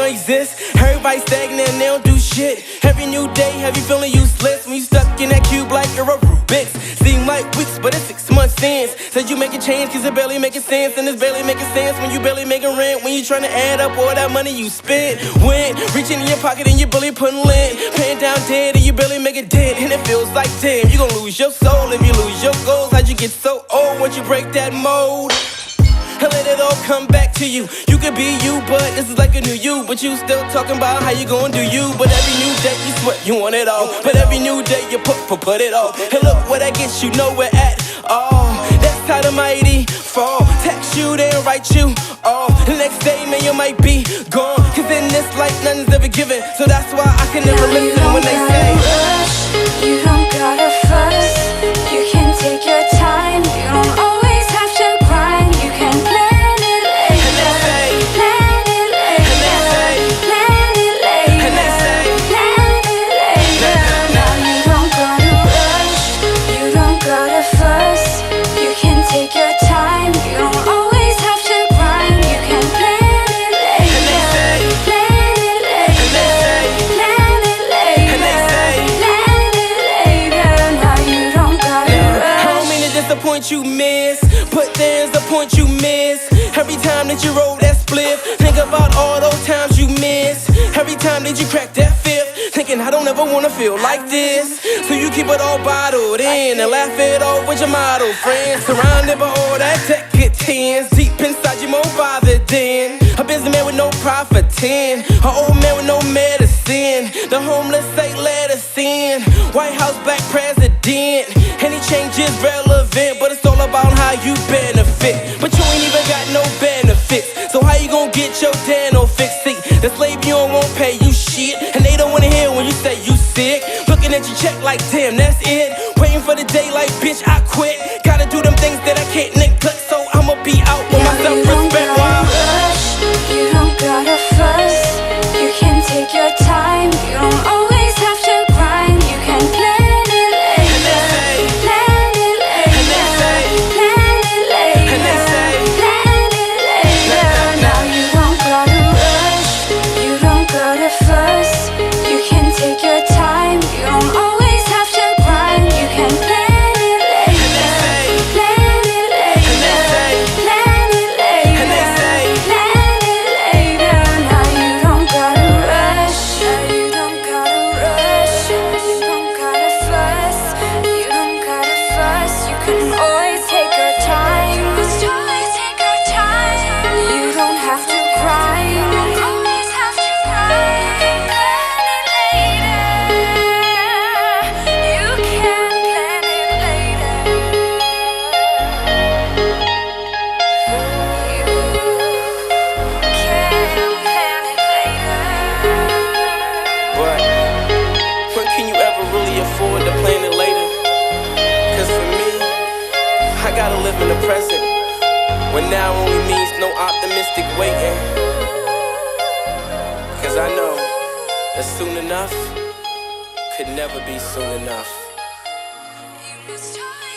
don't exist. Everybody stagnant and they don't do shit. Every new day have you feeling useless when you stuck in that cube like you're a Rubik's. Seem like weeks, but it's 6 months since. Said you make a change cause it barely making sense. And it's barely making sense when you barely making rent. When you trying to add up all that money you spent. When reaching in your pocket and you barely putting lint. Paying down debt and you barely make a dent. And it feels like damn, you gon' lose your soul if you lose your goals. How'd you get so old once you break that mold? And let it all come back to you. You could be you, but this is like a new you. But you still talking about how you gon' do you. But every new day you sweat, you want it all. But every new day you put it all. And look where that gets you nowhere at all. That's how the mighty fall. Text you, then write you off. The next day, man, you might be gone. Cause in this life, nothing's ever given. So that's why I can never listen when they say rush, you don't gotta fuss. You can take your time. You don't always have to grind. You can plan it later. Plan it later. Plan it later. Plan it later. Now you don't gotta rush. You don't gotta fuss. You can take your time. You don't always have to grind. You can plan it later. Plan it later. Plan it later. Plan it later. Now you don't gotta rush. I don't mean to disappoint you, miss, but there's a point you miss. Every time that you roll that split, think about all those times you miss. Every time that you crack that fifth, thinking I don't ever wanna feel like this. So you keep it all bottled in and laugh it off with your model friends. Surrounded by all that tech it tens. Deep inside you more bothered than a businessman with no profiting, an old man with no medicine. The homeless say let us in. White House black president. Any change is relevant, but it's all about how you benefit. But you ain't even got no benefits. So how you gon' get your dental fixed? See, the slave you don't won't pay you shit. And they don't wanna hear when you say you sick. Looking at your check like damn, that's it. Waiting for the day like bitch, I quit. Gotta do them things that I can't neglect. So I'ma be out with my self-respect. Wow. You don't gotta fuss. You can take your time. You don't always have to grind. You can plan it later. Plan it later. Plan it later. Plan it later. Now you don't gotta rush. You don't gotta fuss. You can take your time. You don't always have to grind. You can plan it later. Plan it later. Plan it later. Plan it later. Now you don't gotta rush. You don't gotta rush. You don't gotta fuss. You don't gotta fuss. You can always take your time. You must always take your time. You don't have to cry. You don't always have to cry. You can plan it later. You can plan it later. But when can you ever really afford to plan it later? Cause for me, I gotta live in the present, when now only means no optimistic waiting. Cause I know that soon enough could never be soon enough. You must always